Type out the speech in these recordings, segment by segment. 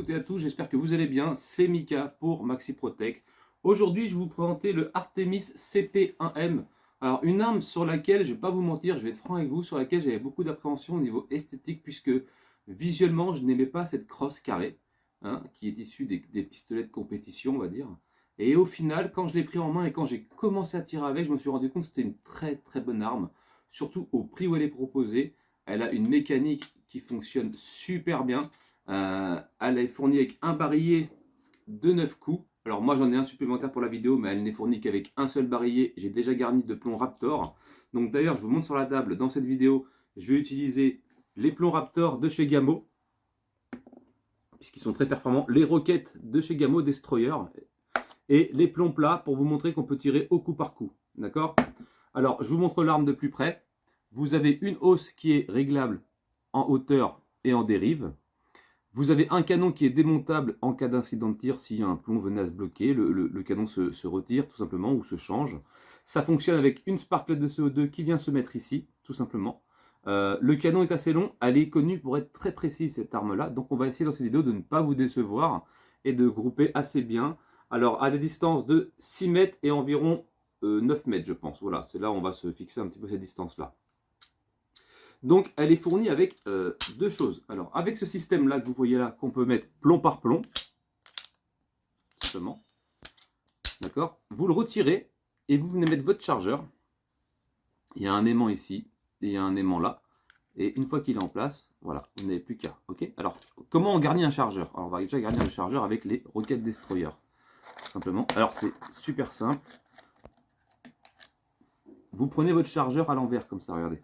toutes et à tous, j'espère que vous allez bien. C'est Mika pour Maxi Protect. Aujourd'hui, je vais vous présenter le Artemis CP1M. Alors, une arme sur laquelle, je ne vais pas vous mentir, je vais être franc avec vous, sur laquelle j'avais beaucoup d'appréhension au niveau esthétique, puisque visuellement, je n'aimais pas cette crosse carrée, hein, qui est issue des pistolets de compétition, on va dire. Et au final, quand je l'ai pris en main et quand j'ai commencé à tirer avec, je me suis rendu compte que c'était une très très bonne arme, surtout au prix où elle est proposée. Elle a une mécanique qui fonctionne super bien. Elle est fournie avec un barillet de 9 coups. Alors moi j'en ai un supplémentaire pour la vidéo, mais elle n'est fournie qu'avec un seul barillet. J'ai déjà garni de plomb Raptor. Donc d'ailleurs je vous montre sur la table dans cette vidéo, je vais utiliser les plombs Raptor de chez Gamo, puisqu'ils sont très performants, les roquettes de chez Gamo Destroyer, et les plombs plats pour vous montrer qu'on peut tirer au coup par coup. D'accord? Alors je vous montre l'arme de plus près. Vous avez une hausse qui est réglable en hauteur et en dérive. Vous avez un canon qui est démontable en cas d'incident de tir. S'il y a un plomb venait à se bloquer, le canon se retire tout simplement ou se change. Ça fonctionne avec une sparklette de CO2 qui vient se mettre ici, tout simplement. Le canon est assez long, elle est connue pour être très précise cette arme-là. Donc on va essayer dans cette vidéo de ne pas vous décevoir et de grouper assez bien. Alors à des distances de 6 mètres et environ 9 mètres je pense. Voilà, c'est là où on va se fixer un petit peu cette distance-là. Donc elle est fournie avec deux choses. Alors avec ce système là que vous voyez là, qu'on peut mettre plomb par plomb, simplement, d'accord, vous le retirez et vous venez mettre votre chargeur. Il y a un aimant ici et il y a un aimant là. Et une fois qu'il est en place, voilà, vous n'avez plus qu'à. Ok. Alors comment on garnit un chargeur? Alors on va déjà garnir le chargeur avec les Rocket Destroyer, tout simplement. Alors c'est super simple. Vous prenez votre chargeur à l'envers comme ça, regardez.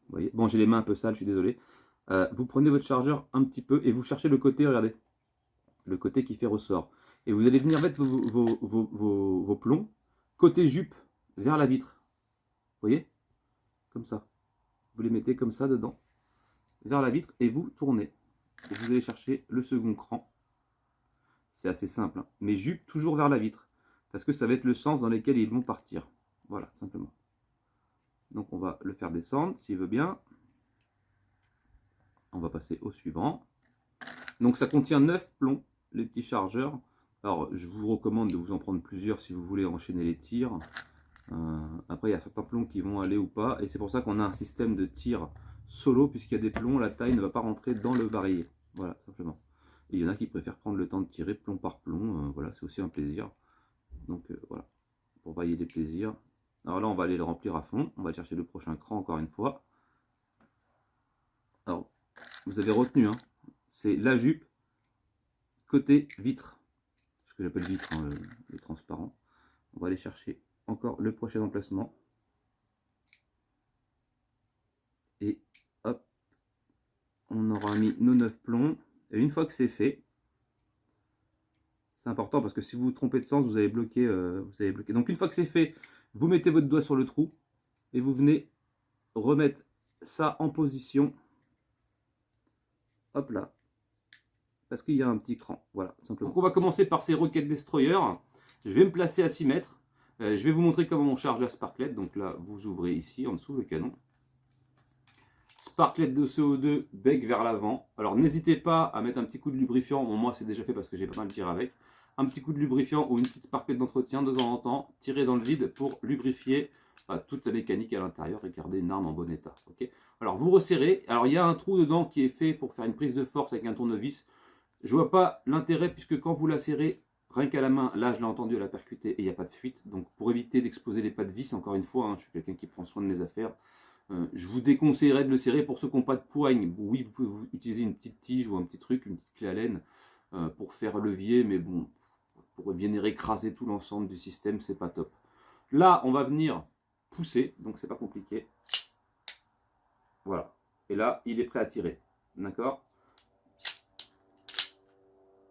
Vous voyez, bon, j'ai les mains un peu sales, je suis désolé. Vous prenez votre chargeur un petit peu et vous cherchez le côté, regardez, le côté qui fait ressort. Et vous allez venir mettre vos plombs côté jupe vers la vitre. Vous voyez, comme ça. Vous les mettez comme ça dedans, vers la vitre et vous tournez. Et vous allez chercher le second cran. C'est assez simple, hein, mais jupe toujours vers la vitre. Parce que ça va être le sens dans lequel ils vont partir. Voilà, simplement. Donc on va le faire descendre s'il veut bien. On va passer au suivant. Donc ça contient 9 plombs, les petits chargeurs. Alors je vous recommande de vous en prendre plusieurs si vous voulez enchaîner les tirs. Après il y a certains plombs qui vont aller ou pas. Et c'est pour ça qu'on a un système de tir solo, puisqu'il y a des plombs, la taille ne va pas rentrer dans le barillet. Voilà, simplement. Et il y en a qui préfèrent prendre le temps de tirer plomb par plomb. Voilà, c'est aussi un plaisir. Donc voilà, pour varier les plaisirs. Alors là on va aller le remplir à fond. On va chercher le prochain cran encore une fois. Alors, vous avez retenu, hein, c'est la jupe côté vitre, ce que j'appelle vitre, hein, le transparent. On va aller chercher encore le prochain emplacement. Et hop, on aura mis nos 9 plombs. Et une fois que c'est fait, c'est important parce que si vous vous trompez de sens, vous allez bloquer. Donc une fois que c'est fait, vous mettez votre doigt sur le trou et vous venez remettre ça en position. Hop là. Parce qu'il y a un petit cran, voilà, simplement. Donc on va commencer par ces Rocket Destroyer. Je vais me placer à 6 mètres. Je vais vous montrer comment on charge la sparklette. Donc là, vous ouvrez ici, en dessous, le canon. Sparklette de CO2, bec vers l'avant. Alors n'hésitez pas à mettre un petit coup de lubrifiant. Bon, moi c'est déjà fait parce que j'ai pas mal tiré avec. Un petit coup de lubrifiant ou une petite sparklette d'entretien de temps en temps. Tirez dans le vide pour lubrifier toute la mécanique à l'intérieur et garder une arme en bon état. Okay, alors vous resserrez. Alors il y a un trou dedans qui est fait pour faire une prise de force avec un tournevis. Je vois pas l'intérêt puisque quand vous la serrez, rien qu'à la main, là je l'ai entendu, elle a percuté et il n'y a pas de fuite. Donc pour éviter d'exposer les pas de vis, encore une fois, hein, je suis quelqu'un qui prend soin de mes affaires, je vous déconseillerais de le serrer pour ceux qui n'ont pas de poigne. Oui, vous pouvez utiliser une petite tige ou un petit truc, une petite clé à laine pour faire levier, mais bon, pour venir écraser tout l'ensemble du système, c'est pas top. Là, on va venir pousser, donc c'est pas compliqué. Voilà. Et là, il est prêt à tirer. D'accord ?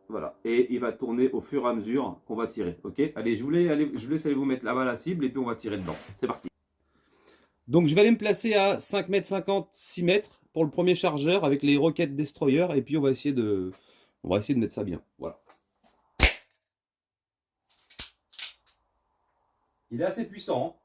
Voilà, et il va tourner au fur et à mesure qu'on va tirer. Ok, allez, je vous laisse aller vous mettre là-bas la cible et puis on va tirer dedans. C'est parti. Donc je vais aller me placer à 5 mètres 50, 6 mètres pour le premier chargeur avec les Rocket Destroyer et puis on va essayer de mettre ça bien. Voilà. Il est assez puissant, hein.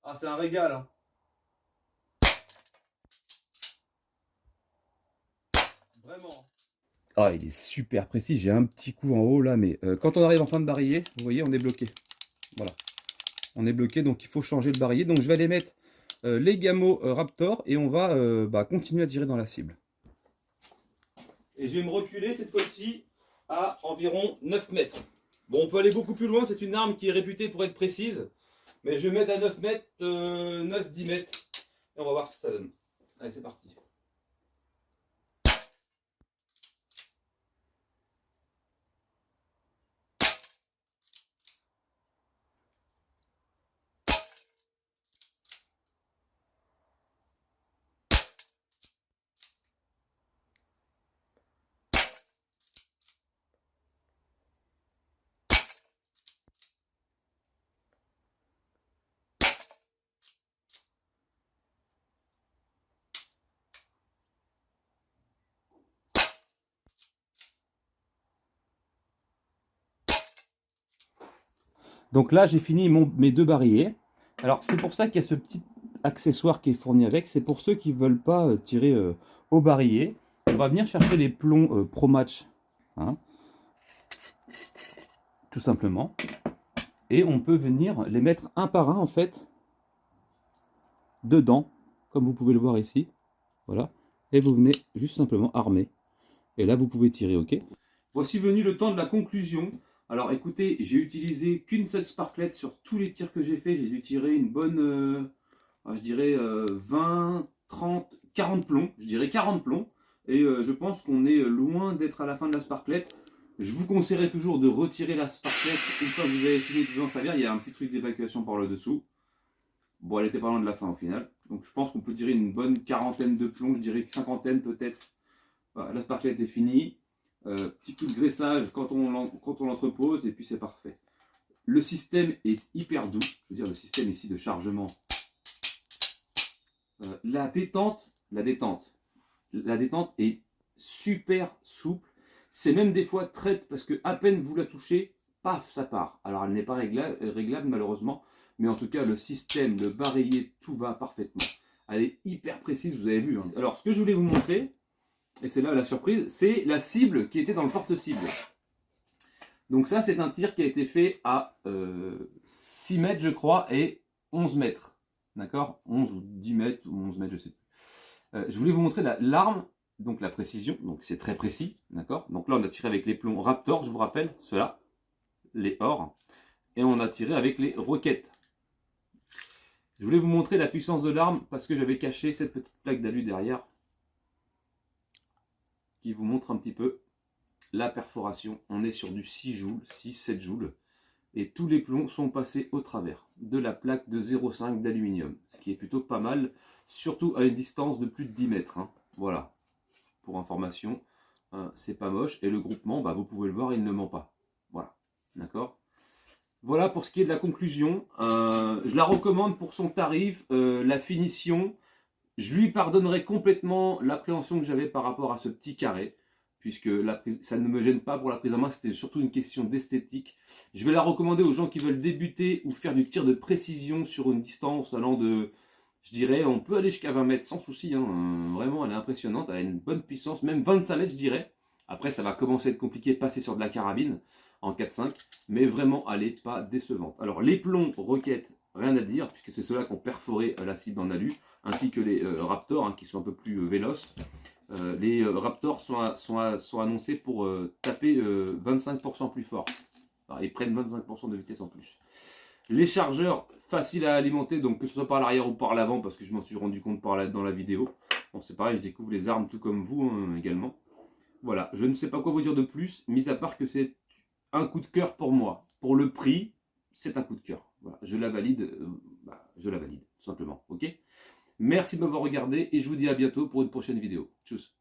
Ah, c'est un régal, hein. Vraiment. Ah, il est super précis. J'ai un petit coup en haut là, mais quand on arrive en fin de barillet, vous voyez, on est bloqué. Voilà. On est bloqué, donc il faut changer le barillet. Donc je vais aller mettre les Gamo Raptor et on va continuer à tirer dans la cible. Et je vais me reculer cette fois-ci à environ 9 mètres. Bon, on peut aller beaucoup plus loin, c'est une arme qui est réputée pour être précise. Mais je vais mettre à 9 mètres, 9-10 mètres. Et on va voir ce que ça donne. Allez, c'est parti. Donc là, j'ai fini mes 2 barillet. Alors, c'est pour ça qu'il y a ce petit accessoire qui est fourni avec. C'est pour ceux qui ne veulent pas tirer au barillet. On va venir chercher les plombs Pro Match. Hein, tout simplement. Et on peut venir les mettre un par un, en fait, dedans. Comme vous pouvez le voir ici. Voilà. Et vous venez juste simplement armer. Et là, vous pouvez tirer, ok. Voici venu le temps de la conclusion. Alors écoutez, j'ai utilisé qu'une seule sparklette sur tous les tirs que j'ai fait. J'ai dû tirer une bonne, je dirais 20, 30, 40 plombs. Je dirais 40 plombs. Et je pense qu'on est loin d'être à la fin de la sparklette. Je vous conseillerais toujours de retirer la sparklette une fois que vous avez fini de vous en servir. Il y a un petit truc d'évacuation par le dessous. Bon, elle était pas loin de la fin au final. Donc je pense qu'on peut tirer une bonne quarantaine de plombs. Je dirais que cinquantaine peut-être. Voilà, la sparklette est finie. Petit coup de graissage quand on l'entrepose et puis c'est parfait. Le système est hyper doux. Je veux dire, le système ici de chargement. La détente est super souple. C'est même des fois très, parce que à peine vous la touchez, paf, ça part. Alors elle n'est pas réglable malheureusement, mais en tout cas le système, le barillet, tout va parfaitement. Elle est hyper précise, vous avez vu. Hein. Alors ce que je voulais vous montrer, et c'est là la surprise, c'est la cible qui était dans le porte-cible. Donc ça, c'est un tir qui a été fait à 6 mètres, je crois, et 11 mètres. D'accord, 11 ou 10 mètres, ou 11 mètres, je sais plus. Je voulais vous montrer l'arme, donc la précision, donc c'est très précis, d'accord. Donc là, on a tiré avec les plombs Raptor, je vous rappelle, ceux-là, les ors, et on a tiré avec les roquettes. Je voulais vous montrer la puissance de l'arme, parce que j'avais caché cette petite plaque d'alu derrière, qui vous montre un petit peu la perforation. On est sur du 6 joules, 6-7 joules. Et tous les plombs sont passés au travers de la plaque de 0,5 d'aluminium. Ce qui est plutôt pas mal, surtout à une distance de plus de 10 mètres. Hein. Voilà, pour information, c'est pas moche. Et le groupement, vous pouvez le voir, il ne ment pas. Voilà, d'accord. Voilà pour ce qui est de la conclusion. Je la recommande pour son tarif, la finition. Je lui pardonnerai complètement l'appréhension que j'avais par rapport à ce petit carré, puisque ça ne me gêne pas pour la prise en main, c'était surtout une question d'esthétique. Je vais la recommander aux gens qui veulent débuter ou faire du tir de précision sur une distance allant de, je dirais, on peut aller jusqu'à 20 mètres sans souci, hein. Vraiment elle est impressionnante, elle a une bonne puissance, même 25 mètres je dirais. Après ça va commencer à être compliqué de passer sur de la carabine en 4-5, mais vraiment elle n'est pas décevante. Alors les plombs roquettes, rien à dire, puisque c'est ceux-là qui ont perforé la cible en alu, ainsi que les Raptors, hein, qui sont un peu plus véloces. Les Raptors sont annoncés pour taper 25% plus fort. Alors, ils prennent 25% de vitesse en plus. Les chargeurs, faciles à alimenter, donc que ce soit par l'arrière ou par l'avant, parce que je m'en suis rendu compte dans la vidéo. Bon, c'est pareil, je découvre les armes tout comme vous hein, également. Voilà, je ne sais pas quoi vous dire de plus, mis à part que c'est un coup de cœur pour moi. Pour le prix, c'est un coup de cœur. Voilà, je la valide, tout simplement. Ok ? Merci de m'avoir regardé et je vous dis à bientôt pour une prochaine vidéo. Tchuss.